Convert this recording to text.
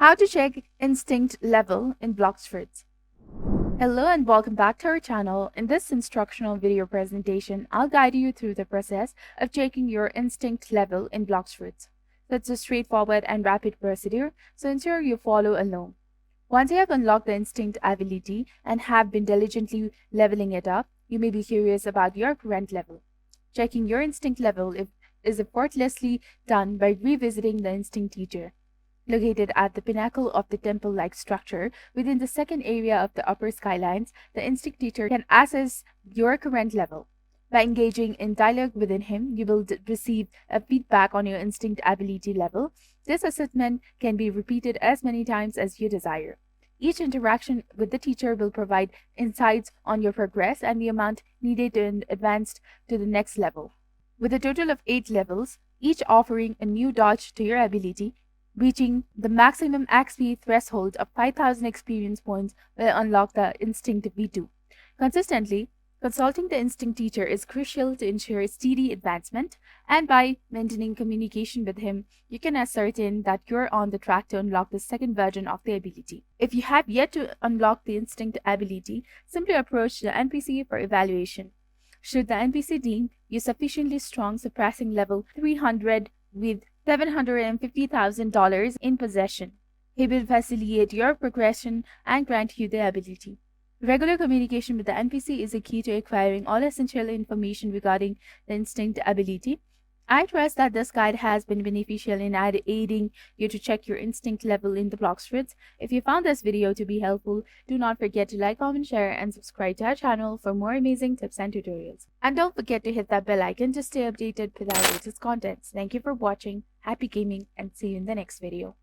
How to check instinct level in Blox Fruits. Hello and welcome back to our channel. In this instructional video presentation, I'll guide you through the process of checking your instinct level in Blox Fruits. That's a straightforward and rapid procedure, so ensure you follow along. Once you have unlocked the instinct ability and have been diligently leveling it up, you may be curious about your current level. Checking your instinct level is effortlessly done by revisiting the instinct teacher. Located at the pinnacle of the temple-like structure within the second area of the upper skylines, the instinct teacher can assess your current level. By engaging in dialogue within him, you will receive a feedback on your instinct ability level. This assessment can be repeated as many times as you desire. Each interaction with the teacher will provide insights on your progress and the amount needed to advance to the next level. With a total of 8 levels, each offering a new dodge to your ability, reaching the maximum XP threshold of 5,000 experience points will unlock the Instinct V2. Consistently, consulting the Instinct teacher is crucial to ensure steady advancement, and by maintaining communication with him, you can ascertain that you're on the track to unlock the second version of the ability. If you have yet to unlock the Instinct ability, simply approach the NPC for evaluation. Should the NPC deem you sufficiently strong, surpassing level 300 with $750,000 in possession, he will facilitate your progression and grant you the ability. Regular communication with the NPC is a key to acquiring all essential information regarding the instinct ability. I trust that this guide has been beneficial in aiding you to check your instinct level in the Blox Fruits. If you found this video to be helpful, do not forget to like, comment, share, and subscribe to our channel for more amazing tips and tutorials. And don't forget to hit that bell icon to stay updated with our latest contents. Thank you for watching, happy gaming, and see you in the next video.